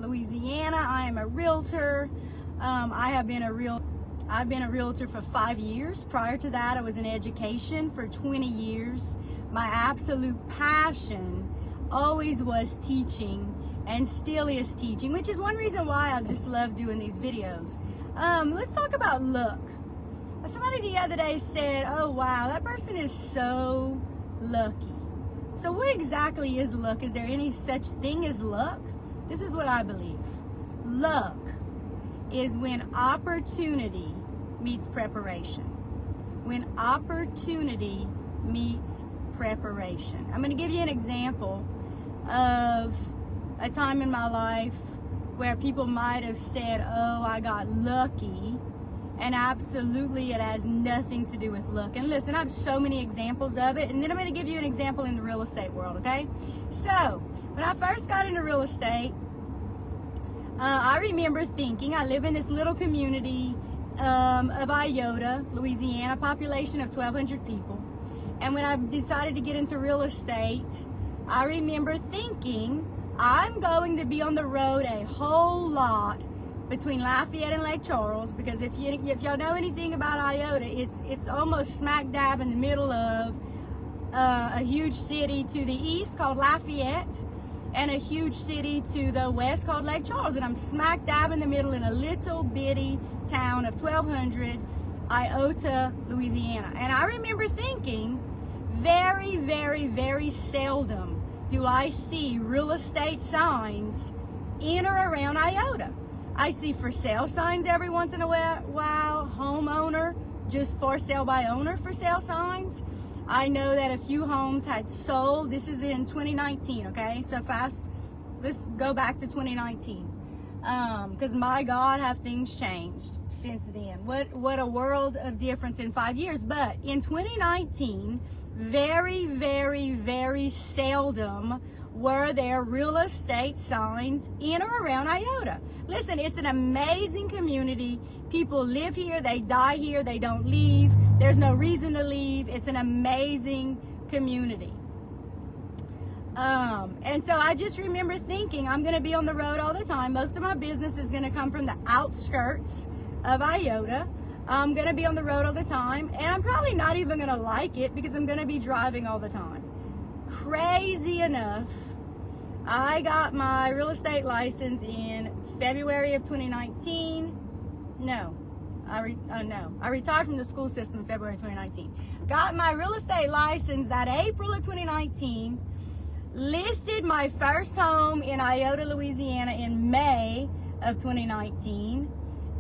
Louisiana. I am a realtor. I've been a realtor for 5 years. Prior to that, I was in education for 20 years. My absolute passion always was teaching and still is teaching, which is one reason why I just love doing these videos. Let's talk about luck. Somebody the other day said, oh wow, that person is so lucky. So what exactly is luck? Is there any such thing as luck? This is what I believe. Luck is when opportunity meets preparation. When opportunity meets preparation. I'm going to give you an example of a time in my life where people might have said, oh, I got lucky. And absolutely it has nothing to do with luck. And listen, I have so many examples of it. And then I'm going to give you an example in the real estate world, okay? So, when I first got into real estate, I remember thinking, I live in this little community of Iota, Louisiana, population of 1,200 people. And when I decided to get into real estate, I remember thinking, I'm going to be on the road a whole lot between Lafayette and Lake Charles, because if y'all know anything about Iota, it's almost smack dab in the middle of a huge city to the east called Lafayette and a huge city to the west called Lake Charles, and I'm smack dab in the middle in a little bitty town of 1,200, Iota, Louisiana. And I remember thinking, very, very, very seldom do I see real estate signs in or around Iota. I see for sale signs every once in a while, homeowner, just for sale by owner for sale signs. I know that a few homes had sold. This is in 2019, okay? So let's go back to 2019. Because my God, have things changed since then. What a world of difference in 5 years. But in 2019, very, very, very seldom were there real estate signs in or around Iota. Listen, it's an amazing community. People live here, they die here, they don't leave. There's no reason to leave. It's an amazing community. And so I just remember thinking, I'm gonna be on the road all the time. Most of my business is gonna come from the outskirts of Iota. I'm gonna be on the road all the time, and I'm probably not even gonna like it because I'm gonna be driving all the time. Crazy enough, I got my real estate license in February of 2019. I retired from the school system in February 2019. Got my real estate license that April of 2019. Listed my first home in Iota, Louisiana in May of 2019.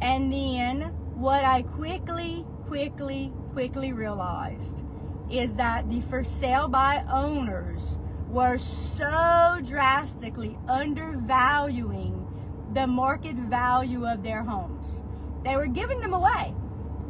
And then what I quickly realized is that the for sale by owners were so drastically undervaluing the market value of their homes. They were giving them away.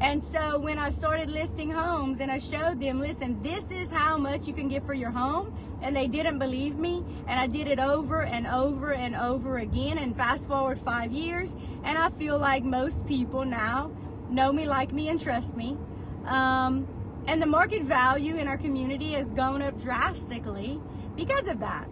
And so when I started listing homes and I showed them, listen, this is how much you can get for your home, and they didn't believe me, and I did it over and over and over again, and fast forward 5 years, and I feel like most people now know me, like me, and trust me. And the market value in our community has gone up drastically because of that.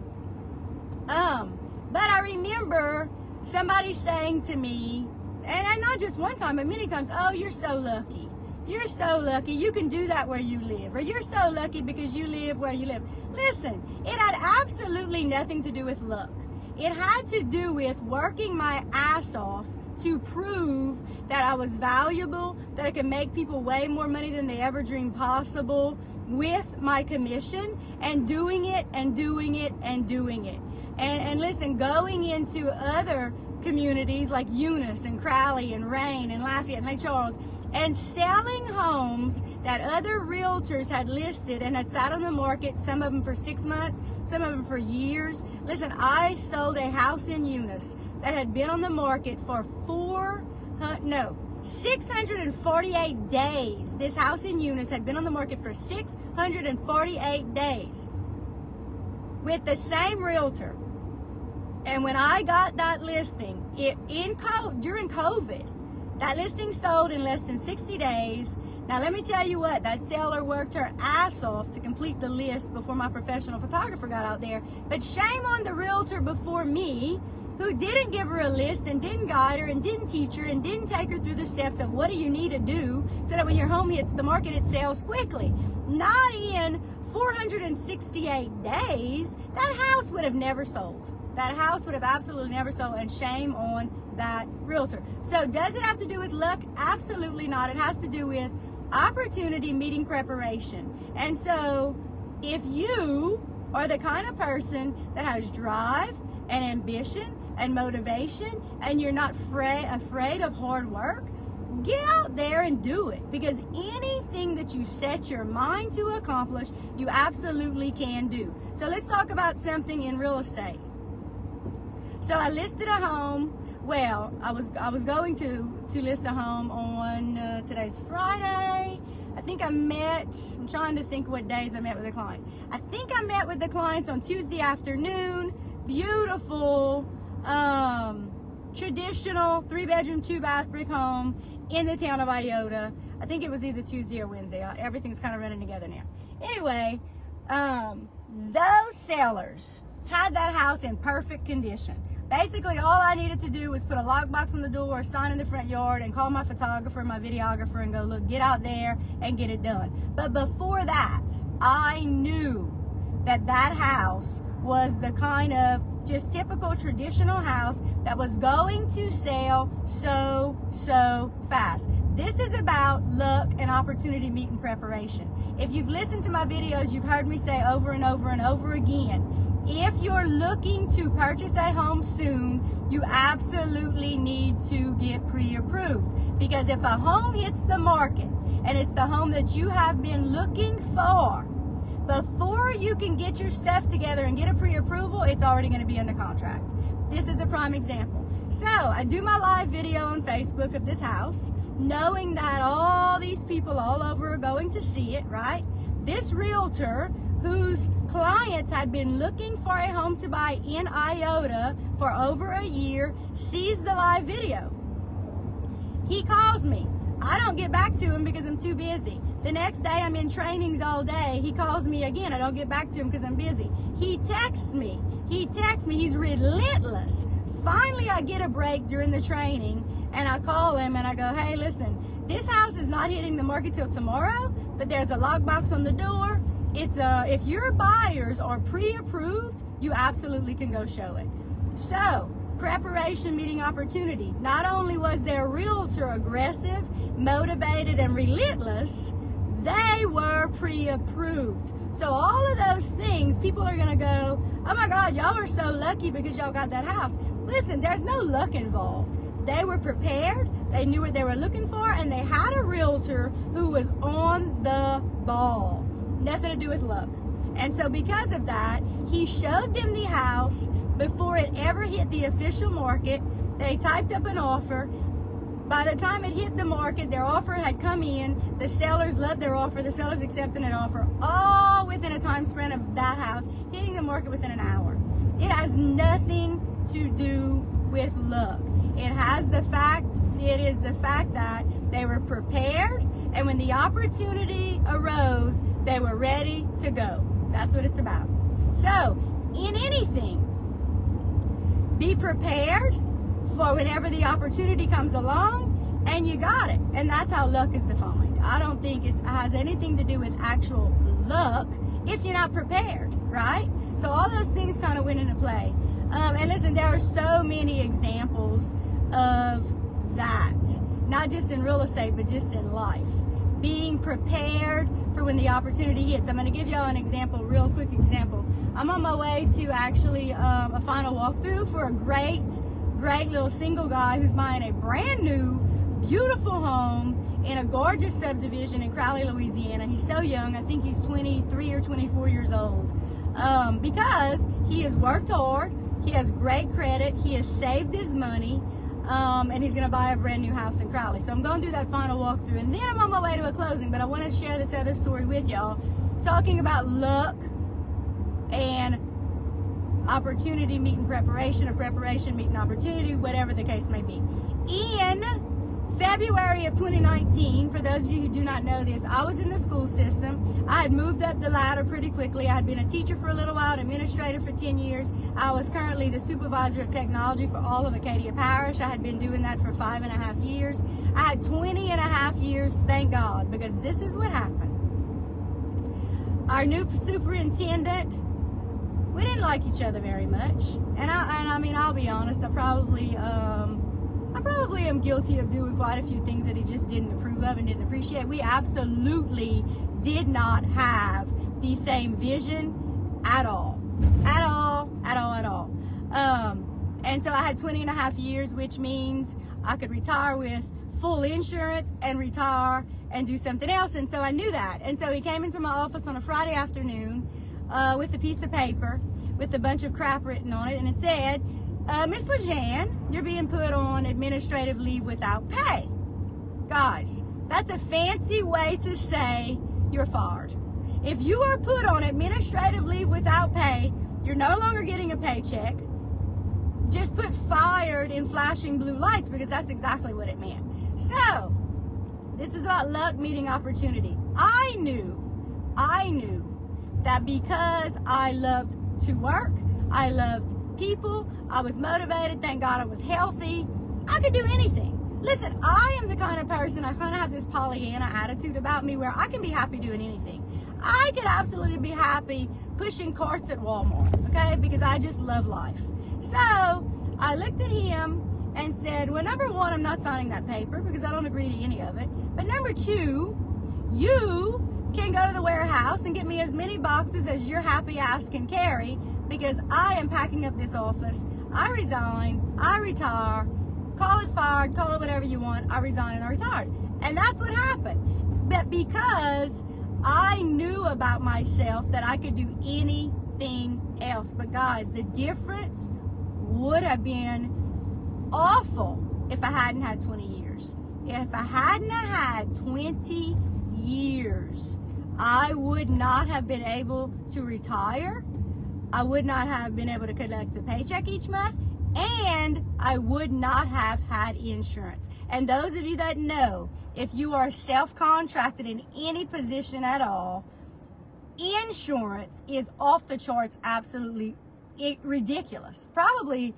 But I remember somebody saying to me, and not just one time, but many times, oh, you're so lucky. You're so lucky. You can do that where you live. Or you're so lucky because you live where you live. Listen, it had absolutely nothing to do with luck. It had to do with working my ass off to prove that I was valuable, that I could make people way more money than they ever dreamed possible with my commission, and doing it and doing it and doing it. And listen, going into other communities like Eunice and Crowley and Rain and Lafayette and Lake Charles, and selling homes that other realtors had listed and had sat on the market, some of them for 6 months, some of them for years. Listen, I sold a house in Eunice that had been on the market for 648 days. This house in Eunice had been on the market for 648 days with the same realtor. And when I got that listing, during COVID, that listing sold in less than 60 days. Now, let me tell you what, that seller worked her ass off to complete the list before my professional photographer got out there. But shame on the realtor before me, who didn't give her a list and didn't guide her and didn't teach her and didn't take her through the steps of what do you need to do so that when your home hits the market, it sells quickly. Not in 468 days, that house would have never sold. That house would have absolutely never sold, and shame on that realtor. So does it have to do with luck? Absolutely not. It has to do with opportunity meeting preparation. And so if you are the kind of person that has drive and ambition and motivation, and you're not afraid of hard work, get out there and do it, because anything that you set your mind to accomplish, you absolutely can do. So let's talk about something in real estate. So I listed a home. Well, I was going to list a home on today's Friday. I'm trying to think what days I met with the client. I think I met with the clients on Tuesday afternoon. Beautiful, traditional 3-bedroom, 2-bath brick home in the town of Iota. I think it was either Tuesday or Wednesday. Everything's kind of running together now. Anyway, those sellers had that house in perfect condition. Basically, all I needed to do was put a lockbox on the door, a sign in the front yard, and call my photographer, my videographer, and go, look, get out there and get it done. But before that, I knew that that house was the kind of just typical traditional house that was going to sell so fast. This is about luck and opportunity meeting preparation. If you've listened to my videos, you've heard me say over and over and over again, if you're looking to purchase a home soon, you absolutely need to get pre-approved. Because if a home hits the market and it's the home that you have been looking for, before you can get your stuff together and get a pre-approval, it's already going to be under contract. This is a prime example. So I do my live video on Facebook of this house, knowing that all these people all over are going to see it, right? This realtor, whose clients had been looking for a home to buy in Iota for over a year, sees the live video. He calls me. I don't get back to him because I'm too busy. The next day I'm in trainings all day. He calls me again. I don't get back to him because I'm busy. He texts me. He's relentless. Finally, I get a break during the training and I call him and I go, hey, listen, this house is not hitting the market till tomorrow, but there's a lockbox on the door. If your buyers are pre-approved, you absolutely can go show it. So, preparation meeting opportunity. Not only was their realtor aggressive, motivated, and relentless, they were pre-approved. So all of those things, people are gonna go, oh my God, y'all are so lucky because y'all got that house. Listen, there's no luck involved. They were prepared, they knew what they were looking for, and they had a realtor who was on the ball. Nothing to do with luck. And so because of that, he showed them the house before it ever hit the official market. They typed up an offer. By the time it hit the market, their offer had come in. The sellers loved their offer. The sellers accepted an offer, all within a time span of that house hitting the market within an hour. It has nothing to do with luck. It is the fact that they were prepared, and when the opportunity arose, they were ready to go. That's what it's about. So, in anything, be prepared for whenever the opportunity comes along, and you got it. And that's how luck is defined. I don't think it has anything to do with actual luck if you're not prepared, right? So all those things kind of went into play. And listen, there are so many examples of that, not just in real estate, but just in life. Being prepared for when the opportunity hits. I'm going to give y'all an example, real quick example. I'm on my way to actually a final walkthrough for a great little single guy who's buying a brand new, beautiful home in a gorgeous subdivision in Crowley, Louisiana. He's so young. I think he's 23 or 24 years old. Because he has worked hard, he has great credit, he has saved his money, and he's going to buy a brand new house in Crowley. So I'm going to do that final walkthrough, and then I'm on my way to a closing. But I want to share this other story with y'all, talking about luck and opportunity meeting preparation, or preparation meeting opportunity, whatever the case may be. In February of 2019, for those of you who do not know this, I was in the school system. I had moved up the ladder pretty quickly. I had been a teacher for a little while, an administrator for 10 years. I was currently the supervisor of technology for all of Acadia Parish. I had been doing that for 5.5 years. I had 20.5 years, thank God, because this is what happened. Our new superintendent, we didn't like each other very much. And I mean, I'll be honest, I probably am guilty of doing quite a few things that he just didn't approve of and didn't appreciate. We absolutely did not have the same vision at all. And so I had 20.5 years, which means I could retire with full insurance and retire and do something else. And so I knew that. And so he came into my office on a Friday afternoon with a piece of paper with a bunch of crap written on it. And it said, Miss LeJeanne, you're being put on administrative leave without pay. Guys, that's a fancy way to say you're fired. If you are put on administrative leave without pay, you're no longer getting a paycheck. Just put fired in flashing blue lights, because that's exactly what it meant. So, this is about luck meeting opportunity. I knew that because I loved to work, I loved people, I was motivated, thank God I was healthy, I could do anything. Listen, I am the kind of person, I kind of have this Pollyanna attitude about me where I can be happy doing anything. I could absolutely be happy pushing carts at Walmart, okay, because I just love life. So I looked at him and said, well, number one, I'm not signing that paper because I don't agree to any of it. But number two, you can go to the warehouse and get me as many boxes as your happy ass can carry, because I am packing up this office. I resign, I retire, call it fired, call it whatever you want, I resign and I retired. And that's what happened. But because I knew about myself that I could do anything else. But guys, the difference would have been awful if I hadn't had 20 years. If I hadn't had 20 years, I would not have been able to retire. I would not have been able to collect a paycheck each month, and I would not have had insurance. And those of you that know, if you are self-contracted in any position at all, insurance is off the charts, absolutely ridiculous. Probably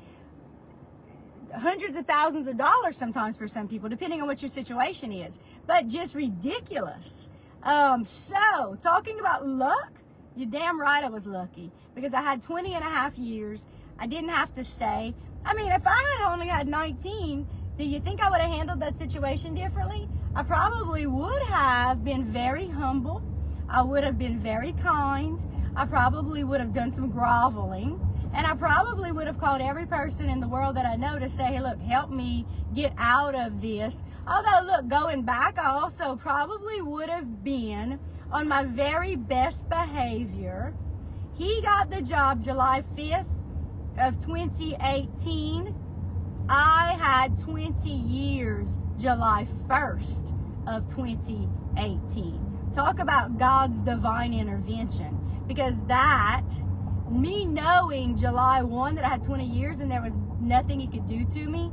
hundreds of thousands of dollars sometimes for some people, depending on what your situation is, but just ridiculous. So talking about luck, you're damn right I was lucky, because I had 20.5 years. I didn't have to stay. I mean, if I had only had 19, do you think I would have handled that situation differently? I probably would have been very humble. I would have been very kind. I probably would have done some groveling. And I probably would have called every person in the world that I know to say, hey, look, help me get out of this. Although, look, going back, I also probably would have been on my very best behavior. He got the job July 5th of 2018. I had 20 years July 1st of 2018. Talk about God's divine intervention. Because that, me knowing July 1 that I had 20 years and there was nothing he could do to me,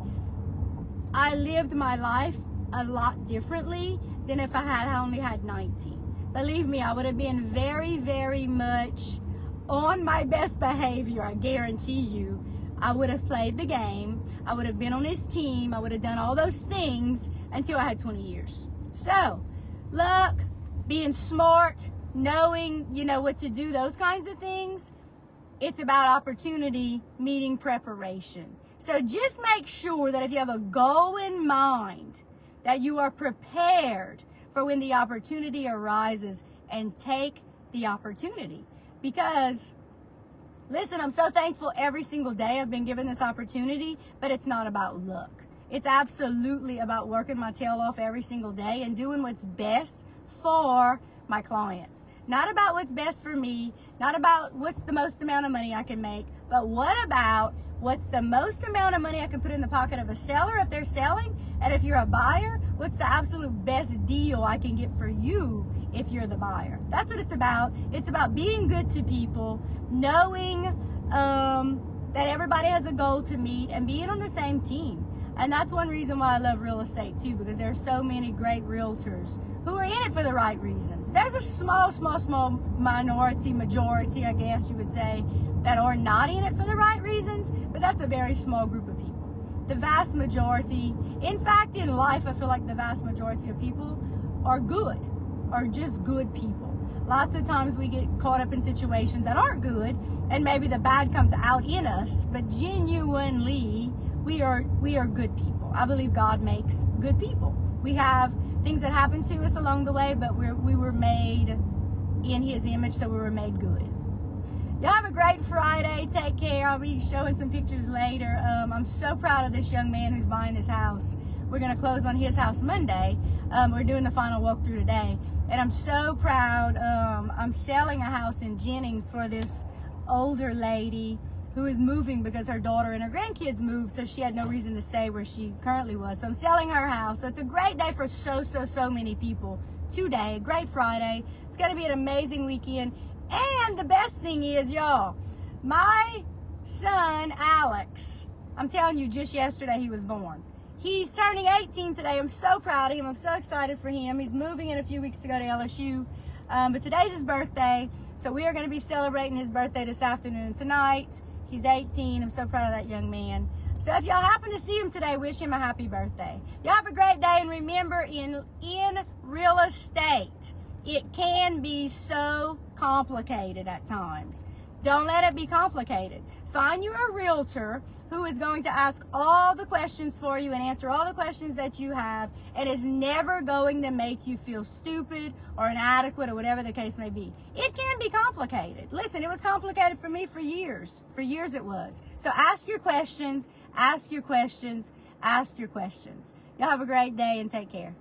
I lived my life a lot differently than if I had only had 19. Believe me, I would have been very, very much on my best behavior. I guarantee you, I would have played the game. I would have been on his team. I would have done all those things until I had 20 years. So, luck, being smart, knowing, what to do, those kinds of things, it's about opportunity meeting preparation. So just make sure that if you have a goal in mind, that you are prepared for when the opportunity arises, and take the opportunity. Because, listen, I'm so thankful every single day I've been given this opportunity, but it's not about luck. It's absolutely about working my tail off every single day and doing what's best for my clients. Not about what's best for me, not about what's the most amount of money I can make, but what about what's the most amount of money I can put in the pocket of a seller if they're selling, and if you're a buyer, what's the absolute best deal I can get for you if you're the buyer. That's what it's about. It's about being good to people, knowing that everybody has a goal to meet, and being on the same team. And that's one reason why I love real estate too, because there are so many great realtors who are in it for the right reasons. There's a small minority, majority, I guess you would say, that are not in it for the right reasons, but that's a very small group of people. The vast majority, in fact, in life, I feel like the vast majority of people are good, are just good people. Lots of times we get caught up in situations that aren't good, and maybe the bad comes out in us, but genuinely, we are good people. I believe God makes good people. We have things that happen to us along the way, but we were made in His image, so we were made good. Y'all have a great Friday. Take care. I'll be showing some pictures later. I'm so proud of this young man who's buying this house. We're going to close on his house Monday. We're doing the final walkthrough today. And I'm so proud. I'm selling a house in Jennings for this older lady who is moving because her daughter and her grandkids moved, so she had no reason to stay where she currently was. So I'm selling her house. So it's a great day for so many people today. Great Friday. It's going to be an amazing weekend. And the best thing is, y'all, my son, Alex, I'm telling you, just yesterday he was born. He's turning 18 today. I'm so proud of him. I'm so excited for him. He's moving in a few weeks to go to LSU. But today's his birthday, so we are going to be celebrating his birthday this afternoon and tonight. He's 18. I'm so proud of that young man. So if y'all happen to see him today, wish him a happy birthday. Y'all have a great day, and remember, in real estate, it can be so complicated at times. Don't let it be complicated. Find you a realtor who is going to ask all the questions for you and answer all the questions that you have, and is never going to make you feel stupid or inadequate or whatever the case may be. It can be complicated. Listen, it was complicated for me for years. For years it was. So ask your questions, ask your questions, ask your questions. Y'all have a great day and take care.